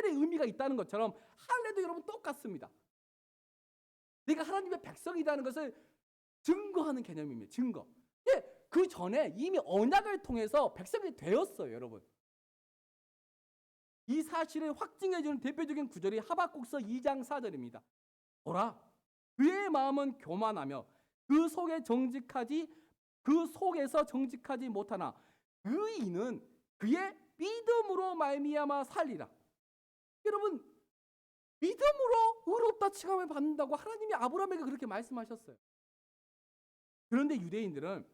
의미가 있다는 것처럼 할례도 여러분 똑같습니다. 내가 하나님의 백성이라는 것을 증거하는 개념입니다. 증거. 예, 그 전에 이미 언약을 통해서 백성이 되었어요, 여러분. 이 사실을 확증해주는 대표적인 구절이 하박국서 2장 4절입니다. 보라, 그의 마음은 교만하며 그 속에서 정직하지 못하나 그 이는 그의 믿음으로 말미암아 살리라. 여러분, 믿음으로 의롭다 칭함을 받는다고 하나님이 아브라함에게 그렇게 말씀하셨어요. 그런데 유대인들은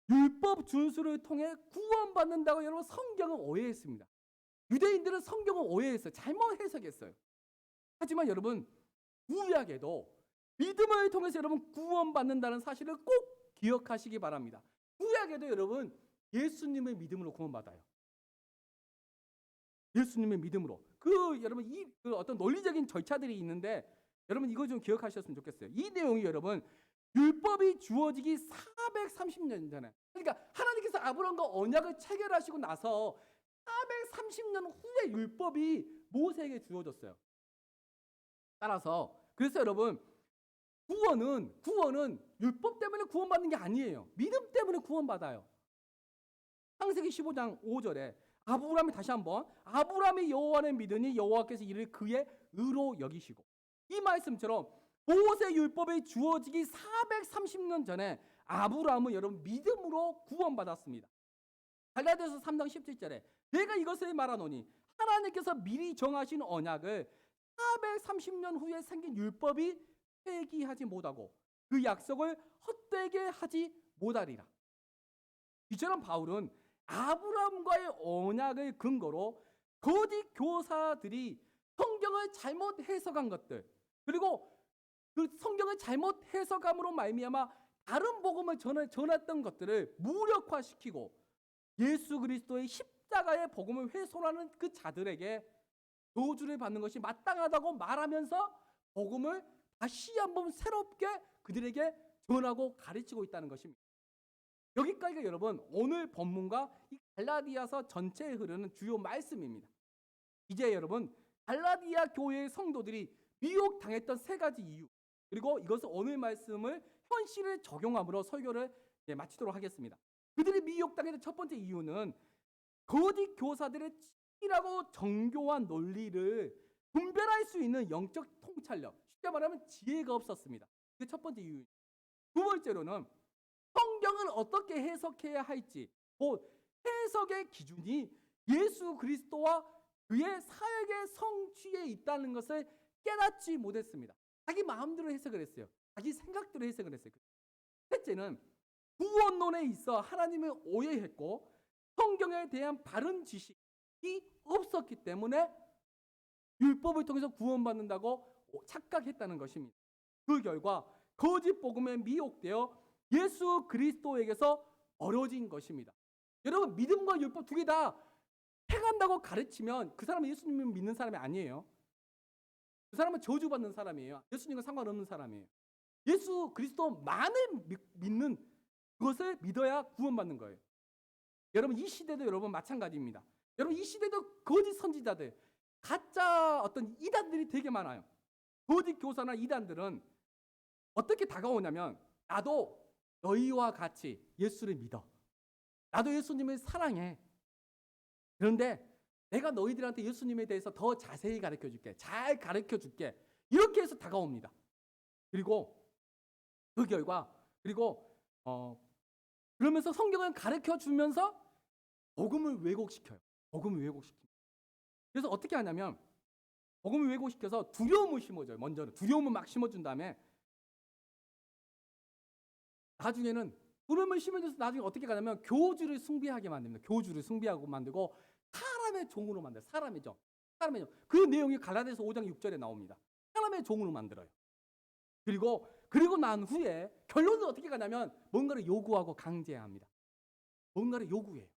율법 준수를 통해 구원받는다고 여러분 성경을 오해했습니다. 유대인들은 성경을 오해했어요. 잘못 해석했어요. 하지만 여러분 구약에도 믿음을 통해서 여러분 구원받는다는 사실을 꼭 기억하시기 바랍니다. 구약에도 여러분 예수님의 믿음으로 구원받아요. 예수님의 믿음으로. 여러분 그 어떤 논리적인 절차들이 있는데 여러분 이거 좀 기억하셨으면 좋겠어요. 이 내용이 여러분 율법이 주어지기 430년 전에, 그러니까 하나님께서 아브라함과 언약을 체결하시고 나서 430년 후에 율법이 모세에게 주어졌어요. 따라서 그래서 여러분 구원은 율법 때문에 구원받는 게 아니에요. 믿음 때문에 구원받아요. 창세기 15장 5절에 아브라함이 다시 한번 아브라함이 여호와를 믿으니 여호와께서 이를 그의 의로 여기시고, 이 말씀처럼 모세 율법이 주어지기 430년 전에 아브라함은 여러분 믿음으로 구원받았습니다. 갈라디아서 3장 17절에 내가 이것을 말하노니 하나님께서 미리 정하신 언약을 430년 후에 생긴 율법이 폐기하지 못하고 그 약속을 헛되게 하지 못하리라. 이처럼 바울은 아브라함과의 언약을 근거로 거짓 교사들이 성경을 잘못 해석한 것들, 그리고 그 성경을 잘못 해석함으로 말미암아 다른 복음을 전했던 것들을 무력화시키고 예수 그리스도의 십자가의 복음을 훼손하는 그 자들에게 저주를 받는 것이 마땅하다고 말하면서 복음을 다시 한번 새롭게 그들에게 전하고 가르치고 있다는 것입니다. 여기까지가 여러분 오늘 본문과 이 갈라디아서 전체에 흐르는 주요 말씀입니다. 이제 여러분 갈라디아 교회의 성도들이 미혹당했던 세 가지 이유, 그리고 이것을 오늘 말씀을 현실에 적용함으로 설교를 마치도록 하겠습니다. 그들이 미혹당했던 첫 번째 이유는 거짓 교사들의 치밀하고 정교한 논리를 분별할 수 있는 영적 통찰력, 쉽게 말하면 지혜가 없었습니다. 그게 첫 번째 이유입니다. 두 번째로는 성경을 어떻게 해석해야 할지, 곧 해석의 기준이 예수 그리스도와 그의 사역의 성취에 있다는 것을 깨닫지 못했습니다. 자기 마음대로 해석을 했어요. 자기 생각대로 해석을 했어요. 셋째는 구원론에 있어 하나님을 오해했고 성경에 대한 바른 지식이 없었기 때문에 율법을 통해서 구원받는다고 착각했다는 것입니다. 그 결과 거짓 복음에 미혹되어 예수 그리스도에게서 멀어진 것입니다. 여러분 믿음과 율법 두 개 다 행한다고 가르치면 그 사람은 예수님을 믿는 사람이 아니에요. 그 사람은 저주받는 사람이에요. 예수님과 상관없는 사람이에요. 예수 그리스도만을 믿는 그것을 믿어야 구원받는 거예요. 여러분 이 시대도 여러분 마찬가지입니다. 여러분 이 시대도 거짓 선지자들, 가짜 어떤 이단들이 되게 많아요. 거짓 교사나 이단들은 어떻게 다가오냐면 나도 너희와 같이 예수를 믿어. 나도 예수님을 사랑해. 그런데 내가 너희들한테 예수님에 대해서 더 자세히 가르쳐 줄게. 잘 가르쳐 줄게. 이렇게 해서 다가옵니다. 그리고 그 결과 그러면서 성경을 가르쳐 주면서 복음을 왜곡시켜요. 복음을 왜곡시킵니다. 그래서 어떻게 하냐면 복음을 왜곡시켜서 두려움을 심어줘요. 먼저는 두려움을 막 심어준 다음에 나중에는 두려움을 심어줘서 나중에 어떻게 가냐면 교주를 숭배하게 만듭니다. 교주를 숭배하고 만들고 사람의 종으로 만들어요. 사람의 종. 사람의 종. 그 내용이 갈라디아서 5장 6절에 나옵니다. 사람의 종으로 만들어요. 그리고 난 후에 결론은 어떻게 가냐면 뭔가를 요구하고 강제합니다. 뭔가를 요구해요.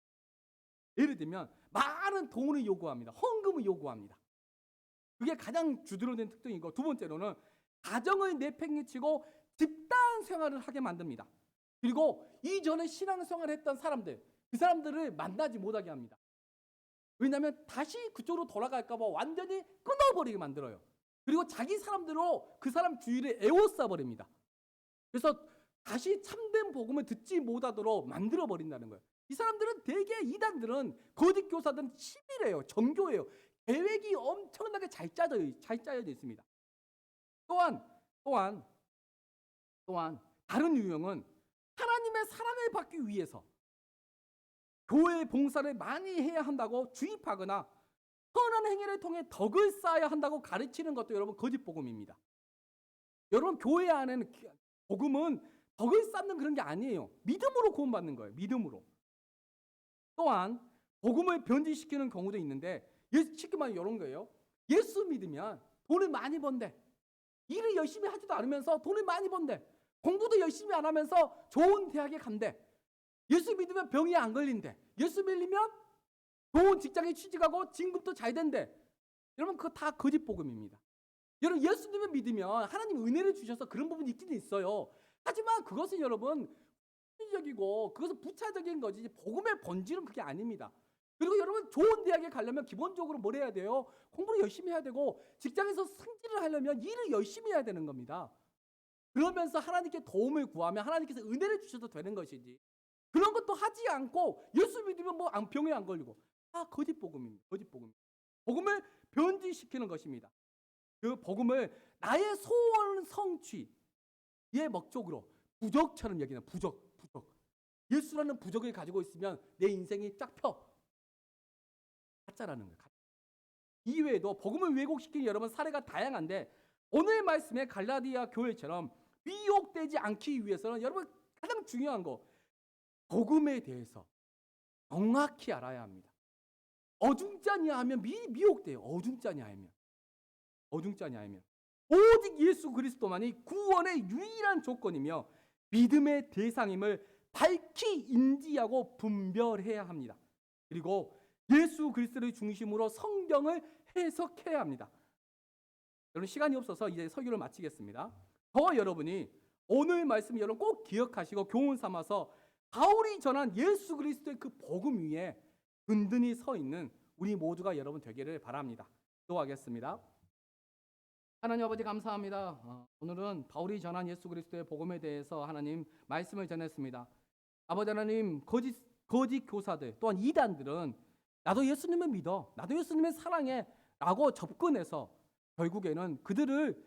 예를 들면 많은 돈을 요구합니다. 헌금을 요구합니다. 그게 가장 주도로 된 특징이고, 두 번째로는 가정을 내팽개치고 집단 생활을 하게 만듭니다. 그리고 이전에 신앙생활을 했던 사람들, 그 사람들을 만나지 못하게 합니다. 왜냐하면 다시 그쪽으로 돌아갈까 봐 완전히 끊어버리게 만들어요. 그리고 자기 사람들로 그 사람 주위를 에워싸 버립니다. 그래서 다시 참된 복음을 듣지 못하도록 만들어 버린다는 거예요. 이 사람들은 대개 이단들은 거짓 교사들은 치밀해요. 정교해요. 계획이 엄청나게 잘 짜여져 있습니다. 또한 다른 유형은 하나님의 사랑을 받기 위해서 교회 봉사를 많이 해야 한다고 주입하거나 선한 행위를 통해 덕을 쌓아야 한다고 가르치는 것도 여러분 거짓 복음입니다. 여러분 교회 안에는 복음은 덕을 쌓는 그런 게 아니에요. 믿음으로 구원받는 거예요. 믿음으로. 또한 복음을 변질시키는 경우도 있는데 쉽게 말하면 이런 거예요. 예수 믿으면 돈을 많이 번대. 일을 열심히 하지도 않으면서 돈을 많이 번대. 공부도 열심히 안 하면서 좋은 대학에 간대. 예수 믿으면 병이 안 걸린대. 예수 믿으면 좋은 직장에 취직하고 진급도 잘 된대. 여러분 그거 다 거짓 복음입니다. 여러분 예수님을 믿으면 하나님 은혜를 주셔서 그런 부분이 있긴 있어요. 하지만 그것은 여러분 적이고 그것은 부차적인 거지 복음의 본질은 그게 아닙니다. 그리고 여러분 좋은 대학에 가려면 기본적으로 뭘 해야 돼요? 공부를 열심히 해야 되고 직장에서 승진을 하려면 일을 열심히 해야 되는 겁니다. 그러면서 하나님께 도움을 구하면 하나님께서 은혜를 주셔도 되는 것이지 그런 것도 하지 않고 예수 믿으면 뭐 병에 안 걸리고 거짓 복음입니다. 거짓 복음. 복음을 변질시키는 것입니다. 그 복음을 나의 소원 성취의 목적으로 부적처럼 여기는 부적. 예수라는 부적을 가지고 있으면 내 인생이 쫙 펴. 가짜라는 거예요. 이외에도 복음을 왜곡시키는 여러분 사례가 다양한데 오늘 말씀의 갈라디아 교회처럼 미혹되지 않기 위해서는 여러분 가장 중요한 거 복음에 대해서 정확히 알아야 합니다. 어중짜냐하면 미혹돼요. 어중짜냐하면 오직 예수 그리스도만이 구원의 유일한 조건이며 믿음의 대상임을 밝히 인지하고 분별해야 합니다. 그리고 예수 그리스도를 중심으로 성경을 해석해야 합니다. 여러분 시간이 없어서 이제 설교를 마치겠습니다. 저 여러분이 오늘 말씀 여러분 꼭 기억하시고 교훈 삼아서 바울이 전한 예수 그리스도의 그 복음 위에 든든히 서 있는 우리 모두가 여러분 되기를 바랍니다. 기도하겠습니다. 하나님 아버지 감사합니다. 오늘은 바울이 전한 예수 그리스도의 복음에 대해서 하나님 말씀을 전했습니다. 아버지 하나님 거짓 교사들 또한 이단들은 나도 예수님을 믿어 나도 예수님을 사랑해 라고 접근해서 결국에는 그들을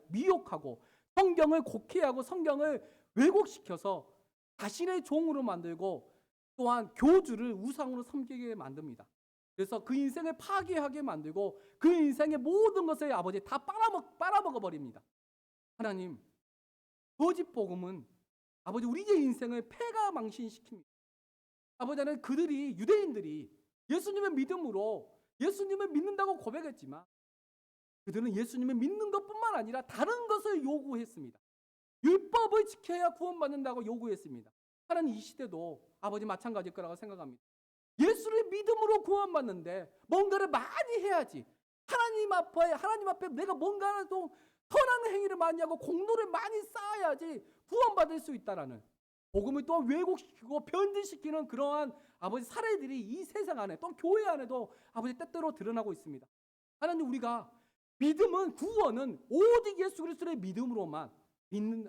미혹하고 성경을 곡해하고 성경을 왜곡시켜서 자신의 종으로 만들고 또한 교주를 우상으로 섬기게 만듭니다. 그래서 그 인생을 파괴하게 만들고 그 인생의 모든 것을 아버지 다 빨아먹어 버립니다. 하나님 거짓 복음은 아버지 우리의 인생을 패가 망신시킵니다. 아버지 하나님 유대인들이 예수님의 믿음으로 예수님을 믿는다고 고백했지만 그들은 예수님을 믿는 것뿐만 아니라 다른 것을 요구했습니다. 율법을 지켜야 구원받는다고 요구했습니다. 하나님 이 시대도 아버지 마찬가지일 거라고 생각합니다. 예수를 믿음으로 구원받는데 뭔가를 많이 해야지. 하나님 앞에 내가 뭔가를 좀 선한 행위를 많이 하고 공로를 많이 쌓아야지 구원받을 수 있다라는 복음을 또 왜곡시키고 변질시키는 그러한 아버지 사례들이 이 세상 안에 또 교회 안에도 아버지 때때로 드러나고 있습니다. 하나님 우리가 믿음은 구원은 오직 예수 그리스도의 믿음으로만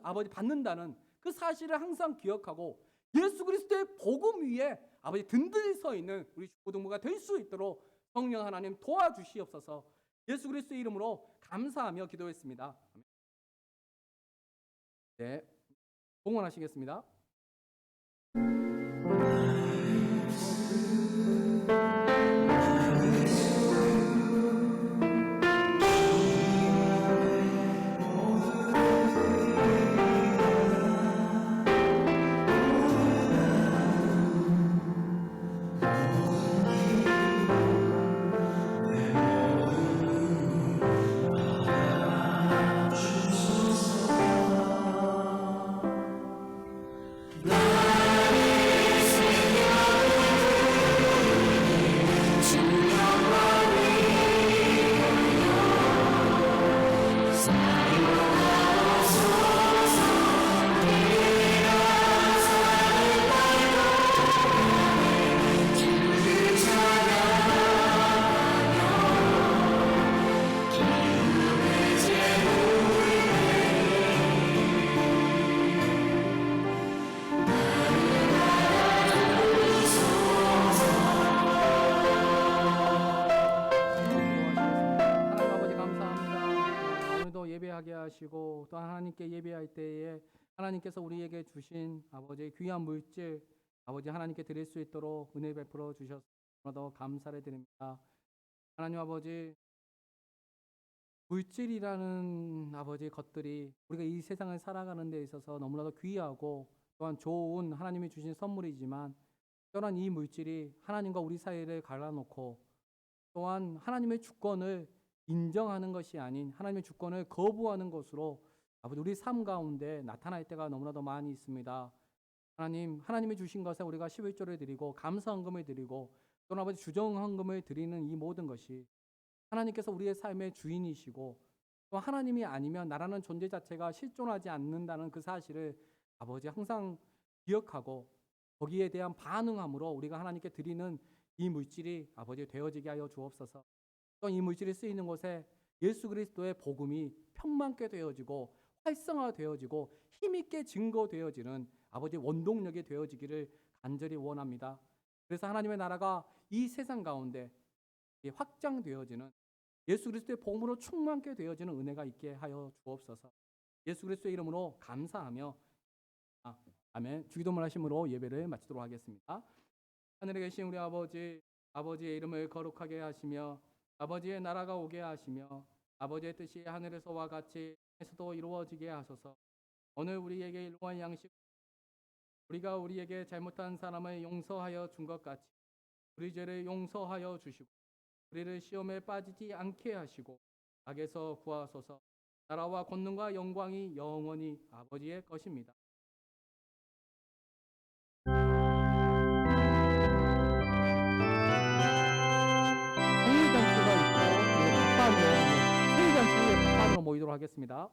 아버지 받는다는 그 사실을 항상 기억하고 예수 그리스도의 복음 위에 아버지 든든히 서 있는 우리 중고등부가 될 수 있도록 성령 하나님 도와주시옵소서. 예수 그리스도의 이름으로 감사하며 기도했습니다. 네, 봉헌하시겠습니다. 하나님 아버지 감사합니다. 오늘도 예배하게 하시고 또 하나님께 예배할 때에 하나님께서 우리에게 주신 아버지의 귀한 물질 아버지 하나님께 드릴 수 있도록 은혜 베풀어 주셔서 너무나도 감사를 드립니다. 하나님 아버지 물질이라는 아버지 것들이 우리가 이 세상을 살아가는 데 있어서 너무나도 귀하고 또한 좋은 하나님이 주신 선물이지만 또한 이 물질이 하나님과 우리 사이를 갈라놓고 또한 하나님의 주권을 인정하는 것이 아닌 하나님의 주권을 거부하는 것으로 아버지 우리 삶 가운데 나타날 때가 너무나도 많이 있습니다. 하나님이 주신 것에 우리가 11조를 드리고 감사헌금을 드리고 또는 아버지 주정헌금을 드리는 이 모든 것이 하나님께서 우리의 삶의 주인이시고 또 하나님이 아니면 나라는 존재 자체가 실존하지 않는다는 그 사실을 아버지 항상 기억하고 거기에 대한 반응함으로 우리가 하나님께 드리는 이 물질이 아버지 되어지게 하여 주옵소서. 또 이 물질이 쓰이는 곳에 예수 그리스도의 복음이 평만케 되어지고 활성화되어지고 힘있게 증거되어지는 아버지 원동력이 되어지기를 간절히 원합니다. 그래서 하나님의 나라가 이 세상 가운데 확장되어지는 예수 그리스도의 복음으로 충만케 되어지는 은혜가 있게 하여 주옵소서. 예수 그리스도의 이름으로 감사하며 아멘. 주기도문 하심으로 예배를 마치도록 하겠습니다. 하늘에 계신 우리 아버지, 아버지의 이름을 거룩하게 하시며 아버지의 나라가 오게 하시며 아버지의 뜻이 하늘에서와 같이 땅에서도 이루어지게 하소서. 오늘 우리에게 일용할 양식 우리가 우리에게 잘못한 사람을 용서하여 준 것 같이 우리 죄를 용서하여 주시고 우리를 시험에 빠지지 않게 하시고 악에서 구하소서. 나라와 권능과 영광이 영원히 아버지의 것입니다. 생일잔치가 있고 생일잔치 후에 모이도록 하겠습니다.